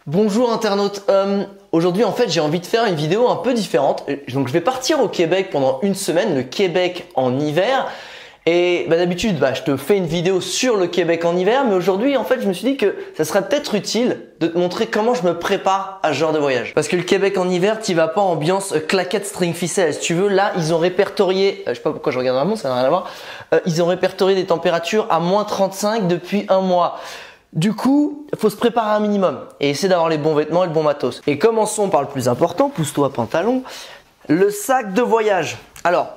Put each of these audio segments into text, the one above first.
Bonjour internaute, aujourd'hui en fait j'ai envie de faire une vidéo un peu différente. Donc je vais partir au Québec pendant une semaine, le Québec en hiver. Et d'habitude je te fais une vidéo sur le Québec en hiver, mais aujourd'hui en fait je me suis dit que ça serait peut-être utile de te montrer comment je me prépare à ce genre de voyage. Parce que le Québec en hiver, t'y vas pas en ambiance claquette string ficelle. Si tu veux, là ils ont répertorié, je sais pas pourquoi je regarde vraiment, ça n'a rien à voir, ils ont répertorié des températures à moins 35 depuis un mois. Du coup, il faut se préparer un minimum et essayer d'avoir les bons vêtements et le bon matos. Et commençons par le plus important, pousse-toi pantalon, le sac de voyage. Alors,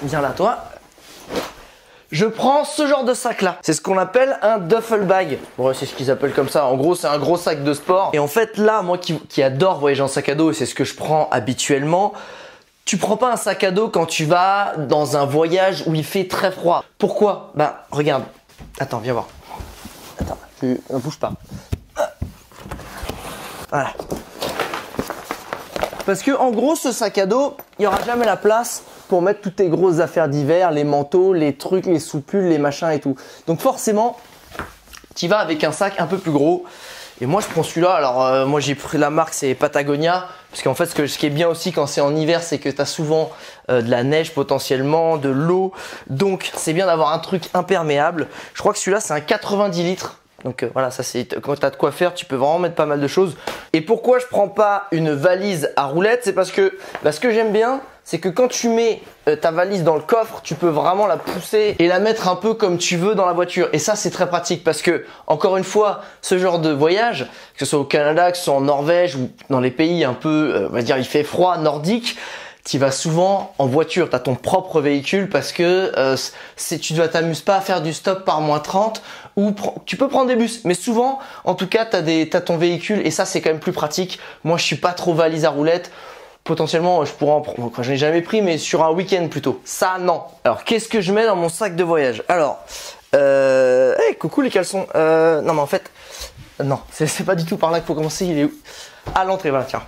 viens là toi. Je prends ce genre de sac là. C'est ce qu'on appelle un duffel bag. Ouais, c'est ce qu'ils appellent comme ça. En gros, c'est un gros sac de sport. Et en fait, là, moi qui adore voyager en sac à dos, et c'est ce que je prends habituellement, tu prends pas un sac à dos quand tu vas dans un voyage où il fait très froid. Pourquoi? Regarde. Attends, viens voir. Attends, ne bouge pas. Voilà. Parce que en gros, ce sac à dos, il n'y aura jamais la place pour mettre toutes tes grosses affaires d'hiver, les manteaux, les trucs, les soupules, les machins et tout. Donc forcément, tu vas avec un sac un peu plus gros. Et moi, je prends celui-là. Alors, moi, j'ai pris la marque, c'est Patagonia. Parce qu'en fait, ce qui est bien aussi quand c'est en hiver, c'est que tu as souvent de la neige potentiellement, de l'eau. Donc, c'est bien d'avoir un truc imperméable. Je crois que celui-là, c'est un 90 litres. Donc voilà, ça c'est quand tu as de quoi faire, tu peux vraiment mettre pas mal de choses. Et pourquoi je prends pas une valise à roulettes? C'est parce que ce que j'aime bien, c'est que quand tu mets ta valise dans le coffre, tu peux vraiment la pousser et la mettre un peu comme tu veux dans la voiture. Et ça, c'est très pratique parce que, encore une fois, ce genre de voyage, que ce soit au Canada, que ce soit en Norvège ou dans les pays un peu, on va dire, il fait froid, nordique, tu vas souvent en voiture, tu as ton propre véhicule parce que tu ne t'amuses pas à faire du stop par moins 30 ou tu peux prendre des bus. Mais souvent, en tout cas, tu as ton véhicule et ça, c'est quand même plus pratique. Moi, je suis pas trop valise à roulettes. Potentiellement, je pourrais en prendre. Je n'ai jamais pris, mais sur un week-end plutôt. Ça, non. Alors, qu'est-ce que je mets dans mon sac de voyage? Alors, hey, coucou les caleçons. Non, mais en fait, non, c'est pas du tout par là qu'il faut commencer. Il est où? À l'entrée, voilà, tiens.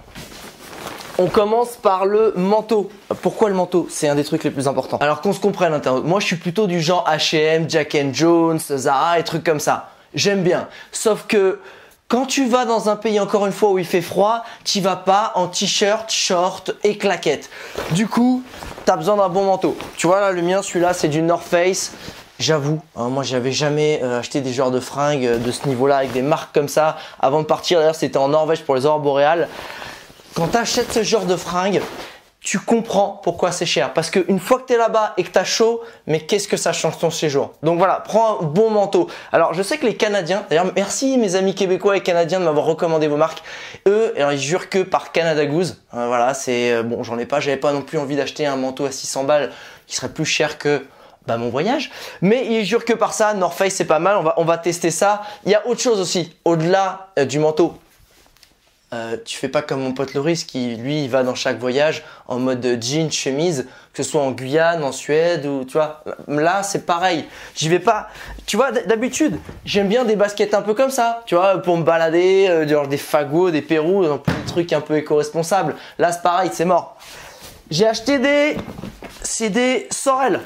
On commence par le manteau. Pourquoi le manteau? C'est un des trucs les plus importants. Alors qu'on se comprenne, internaute. Moi, je suis plutôt du genre H&M, Jack & Jones, Zara et trucs comme ça. J'aime bien. Sauf que quand tu vas dans un pays, encore une fois, où il fait froid, tu vas pas en t-shirt, short et claquettes. Du coup, tu as besoin d'un bon manteau. Tu vois là, le mien, celui-là, c'est du North Face. J'avoue, moi j'avais jamais acheté des genres de fringues de ce niveau-là avec des marques comme ça. Avant de partir, d'ailleurs, c'était en Norvège pour les aurores boréales. Quand tu achètes ce genre de fringues, tu comprends pourquoi c'est cher. Parce qu'une fois que tu es là-bas et que tu as chaud, mais qu'est-ce que ça change ton séjour? Donc voilà, prends un bon manteau. Alors je sais que les Canadiens, d'ailleurs merci mes amis québécois et canadiens de m'avoir recommandé vos marques. Eux, alors, ils jurent que par Canada Goose. Voilà, c'est bon, j'avais pas non plus envie d'acheter un manteau à 600 balles qui serait plus cher que mon voyage. Mais ils jurent que par ça, North Face c'est pas mal, on va tester ça. Il y a autre chose aussi, au-delà du manteau. Tu fais pas comme mon pote Loris qui lui il va dans chaque voyage en mode jean, chemise, que ce soit en Guyane, en Suède ou tu vois. Là c'est pareil. J'y vais pas. Tu vois d'habitude j'aime bien des baskets un peu comme ça, tu vois, pour me balader, genre des fagots, des pérous, des trucs un peu éco-responsables. Là c'est pareil, c'est mort. J'ai acheté des Sorel.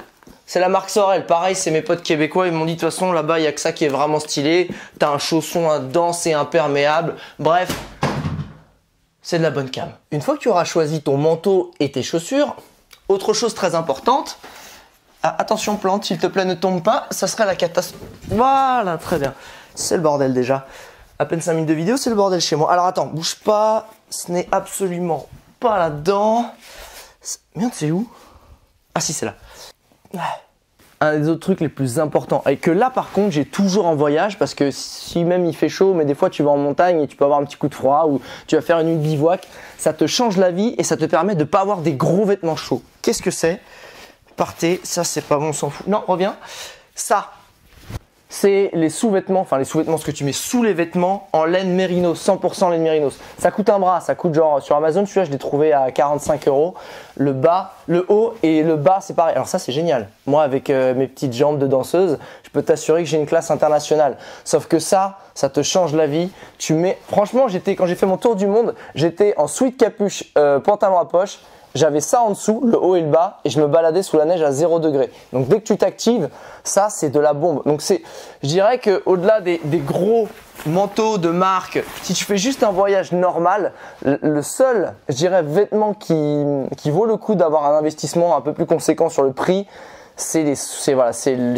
C'est la marque Sorel. Pareil, c'est mes potes québécois. Ils m'ont dit de toute façon là-bas il y a que ça qui est vraiment stylé. T'as un chausson dedans, c'est imperméable. Bref. C'est de la bonne cam. Une fois que tu auras choisi ton manteau et tes chaussures, autre chose très importante, attention plante, s'il te plaît ne tombe pas, ça serait la catastrophe. Voilà, très bien. C'est le bordel déjà. À peine 5 minutes de vidéo, c'est le bordel chez moi. Alors attends, bouge pas, ce n'est absolument pas là-dedans. Merde, c'est où? Ah si, c'est là. Un des autres trucs les plus importants et que là par contre j'ai toujours en voyage parce que si même il fait chaud mais des fois tu vas en montagne et tu peux avoir un petit coup de froid ou tu vas faire une nuit de bivouac, ça te change la vie et ça te permet de pas avoir des gros vêtements chauds. Qu'est-ce que c'est? Partez, ça c'est pas bon, on s'en fout. Non, reviens. Ça, c'est les sous-vêtements, enfin les sous-vêtements, ce que tu mets sous les vêtements en laine mérinos, 100% laine mérinos. Ça coûte un bras, ça coûte genre sur Amazon, celui-là je l'ai trouvé à 45 €. Le bas, le haut et le bas c'est pareil. Alors ça c'est génial. Moi avec mes petites jambes de danseuse, je peux t'assurer que j'ai une classe internationale. Sauf que ça te change la vie. Franchement, quand j'ai fait mon tour du monde, j'étais en sweat capuche, pantalon à poche. J'avais ça en dessous, le haut et le bas, et je me baladais sous la neige à 0 degré. Donc dès que tu t'actives, ça c'est de la bombe. Donc je dirais qu'au-delà des gros manteau de marque, si tu fais juste un voyage normal, le seul, je dirais, vêtement qui vaut le coup d'avoir un investissement un peu plus conséquent sur le prix, c'est les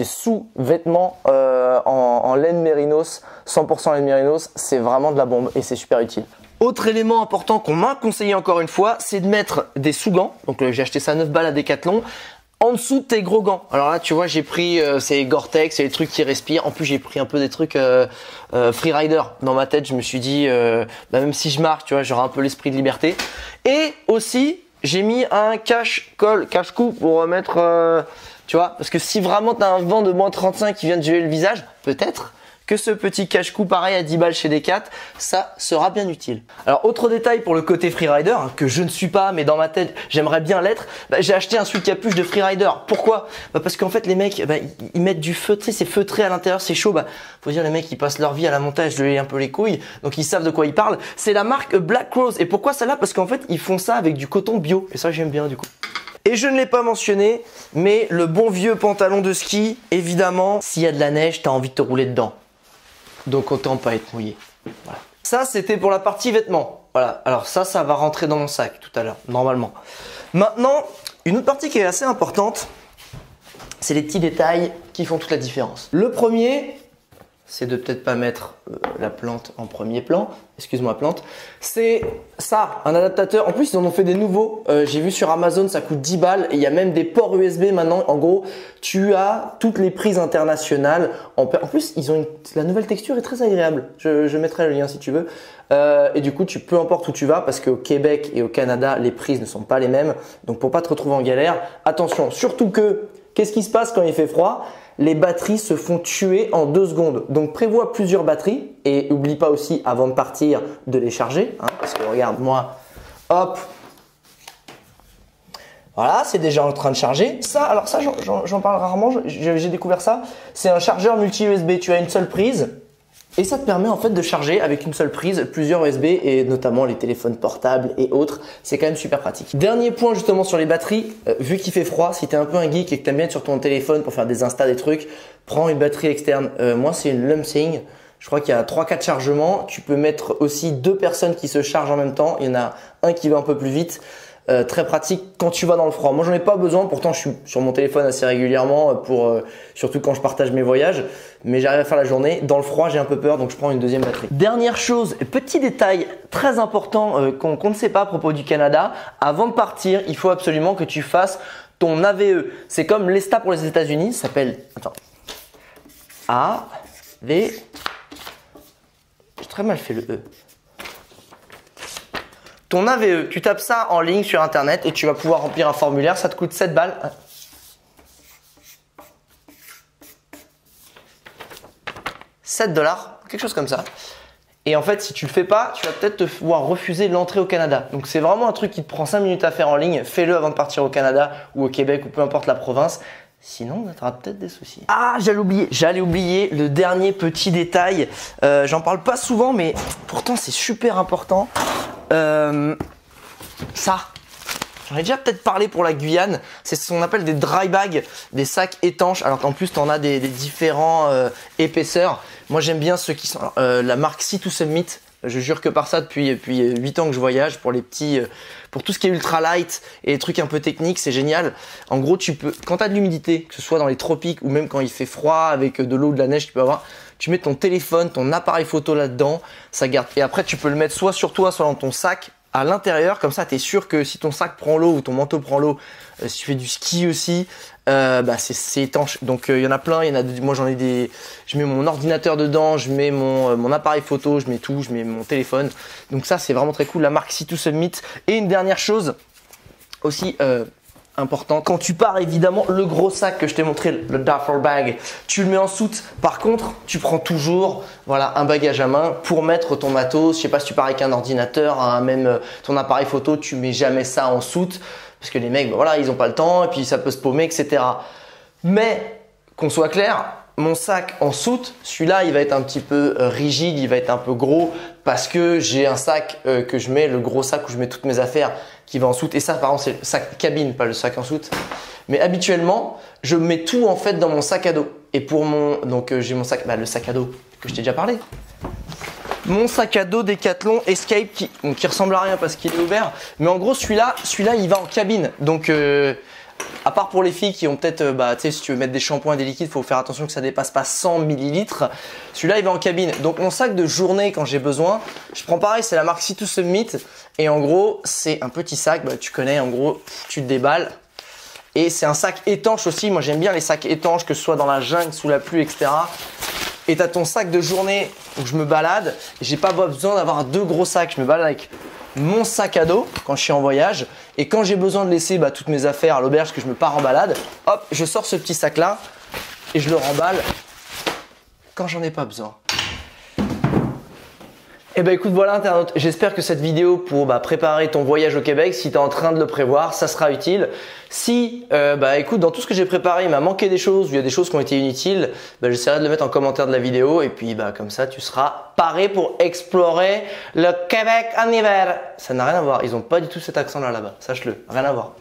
sous-vêtements en laine mérinos, 100% laine mérinos, c'est vraiment de la bombe et c'est super utile. Autre élément important qu'on m'a conseillé encore une fois, c'est de mettre des sous-gants. Donc j'ai acheté ça 9 balles à Decathlon. En dessous de tes gros gants. Alors là, tu vois, j'ai pris ces Gore-Tex, c'est les trucs qui respirent. En plus, j'ai pris un peu des trucs Freerider. Dans ma tête, je me suis dit, même si je marche, tu vois, j'aurai un peu l'esprit de liberté. Et aussi, j'ai mis un cache-cou pour remettre, tu vois, parce que si vraiment tu as un vent de moins 35 qui vient de geler le visage, peut-être que ce petit cache-cou pareil à 10 balles chez Decat, ça sera bien utile. Alors autre détail pour le côté Freerider, que je ne suis pas mais dans ma tête j'aimerais bien l'être, j'ai acheté un sweat-capuche de Freerider. Pourquoi? Parce qu'en fait les mecs ils mettent du feutré, c'est feutré à l'intérieur, c'est chaud. Faut dire les mecs ils passent leur vie à la montage de un peu les couilles, donc ils savent de quoi ils parlent. C'est la marque Black Rose. Et pourquoi celle-là? Parce qu'en fait ils font ça avec du coton bio et ça j'aime bien du coup. Et je ne l'ai pas mentionné, mais le bon vieux pantalon de ski, évidemment, s'il y a de la neige, tu as envie de te rouler dedans. Donc autant pas être mouillé. Voilà. Ça c'était pour la partie vêtements. Voilà. Alors ça va rentrer dans mon sac tout à l'heure, normalement. Maintenant, une autre partie qui est assez importante, c'est les petits détails qui font toute la différence. Le premier, c'est de peut-être pas mettre la plante en premier plan. Excuse-moi plante. C'est ça, un adaptateur. En plus, ils en ont fait des nouveaux. J'ai vu sur Amazon, ça coûte 10 balles. Et il y a même des ports USB maintenant. En gros, tu as toutes les prises internationales. En plus, la nouvelle texture est très agréable. Je mettrai le lien si tu veux. Et du coup, peu importe où tu vas, parce qu'au Québec et au Canada, les prises ne sont pas les mêmes. Donc, pour pas te retrouver en galère, attention. Surtout que, qu'est-ce qui se passe quand il fait froid? Les batteries se font tuer en 2 secondes. Donc prévois plusieurs batteries et n'oublie pas aussi avant de partir de les charger. Parce que regarde moi, hop, voilà, c'est déjà en train de charger. Ça, alors ça j'en parle rarement, j'ai découvert ça. C'est un chargeur multi-USB, tu as une seule prise. Et ça te permet en fait de charger avec une seule prise plusieurs USB et notamment les téléphones portables et autres. C'est quand même super pratique. Dernier point justement sur les batteries, vu qu'il fait froid, si tu es un peu un geek et que tu aimes bien être sur ton téléphone pour faire des Insta, des trucs, prends une batterie externe. Moi c'est une Lumsing. Je crois qu'il y a 3-4 chargements. Tu peux mettre aussi 2 personnes qui se chargent en même temps. Il y en a un qui va un peu plus vite. Très pratique quand tu vas dans le froid. Moi, j'en ai pas besoin. Pourtant, je suis sur mon téléphone assez régulièrement surtout quand je partage mes voyages. Mais j'arrive à faire la journée. Dans le froid, j'ai un peu peur, donc je prends une deuxième batterie. Dernière chose, petit détail très important qu'on ne sait pas à propos du Canada. Avant de partir, il faut absolument que tu fasses ton AVE. C'est comme l'ESTA pour les États-Unis. Ça s'appelle, attends, AV. J'ai très mal fait le E. Ton AVE, tu tapes ça en ligne sur internet et tu vas pouvoir remplir un formulaire, ça te coûte 7 balles. 7 $, quelque chose comme ça. Et en fait, si tu le fais pas, tu vas peut-être te voir refuser l'entrée au Canada. Donc c'est vraiment un truc qui te prend 5 minutes à faire en ligne. Fais-le avant de partir au Canada ou au Québec ou peu importe la province. Sinon, tu auras peut-être des soucis. Ah, j'allais oublier le dernier petit détail. J'en parle pas souvent, mais pourtant c'est super important. Ça, j'en ai déjà peut-être parlé pour la Guyane. C'est ce qu'on appelle des dry bags, des sacs étanches. Alors qu'en plus, tu en as des différents épaisseurs. Moi, j'aime bien ceux qui sont la marque Sea to Summit. Je jure que par ça depuis 8 ans que je voyage pour les petits, pour tout ce qui est ultra light et les trucs un peu techniques, c'est génial. En gros, tu peux, quand tu as de l'humidité, que ce soit dans les tropiques ou même quand il fait froid avec de l'eau ou de la neige, tu peux avoir, tu mets ton téléphone, ton appareil photo là-dedans, ça garde. Et après, tu peux le mettre soit sur toi, soit dans ton sac à l'intérieur. Comme ça, tu es sûr que si ton sac prend l'eau ou ton manteau prend l'eau, si tu fais du ski aussi, c'est étanche. Donc il y en a plein, moi j'en ai des, je mets mon ordinateur dedans, je mets mon appareil photo, je mets tout, je mets mon téléphone. Donc ça c'est vraiment très cool, la marque Sea to Summit. Et une dernière chose aussi important, quand tu pars évidemment, le gros sac que je t'ai montré, le duffel bag, tu le mets en soute. Par contre, tu prends toujours un bagage à main pour mettre ton matos. Je sais pas si tu pars avec un ordinateur, même ton appareil photo, tu mets jamais ça en soute. Parce que les mecs, ils n'ont pas le temps et puis ça peut se paumer, etc. Mais qu'on soit clair, mon sac en soute, celui-là, il va être un petit peu rigide, il va être un peu gros parce que j'ai un sac que je mets, le gros sac où je mets toutes mes affaires qui va en soute. Et ça, par exemple, c'est le sac cabine, pas le sac en soute. Mais habituellement, je mets tout en fait dans mon sac à dos. Et pour j'ai mon sac, le sac à dos que je t'ai déjà parlé. mon sac à dos Decathlon Escape qui ressemble à rien parce qu'il est ouvert. Mais en gros, celui-là, il va en cabine. Donc, à part pour les filles qui ont peut-être, tu sais, si tu veux mettre des shampoings et des liquides, il faut faire attention que ça dépasse pas 100 millilitres. Celui-là, il va en cabine. Donc, mon sac de journée, quand j'ai besoin, je prends pareil, c'est la marque Sea to Summit. Et en gros, c'est un petit sac, tu connais, en gros, tu te déballes. Et c'est un sac étanche aussi. Moi, j'aime bien les sacs étanches, que ce soit dans la jungle, sous la pluie, etc. Et tu as ton sac de journée où je me balade. J'ai pas besoin d'avoir deux gros sacs. Je me balade avec mon sac à dos quand je suis en voyage. Et quand j'ai besoin de laisser toutes mes affaires à l'auberge, que je me pars en balade, hop, je sors ce petit sac là et je le remballe quand j'en ai pas besoin. Eh ben écoute, voilà internaute, j'espère que cette vidéo pour préparer ton voyage au Québec, si tu es en train de le prévoir, ça sera utile. Si, écoute, dans tout ce que j'ai préparé, il m'a manqué des choses, ou il y a des choses qui ont été inutiles, j'essaierai de le mettre en commentaire de la vidéo et puis comme ça tu seras paré pour explorer le Québec en hiver. Ça n'a rien à voir, ils n'ont pas du tout cet accent là-bas, sache-le, rien à voir.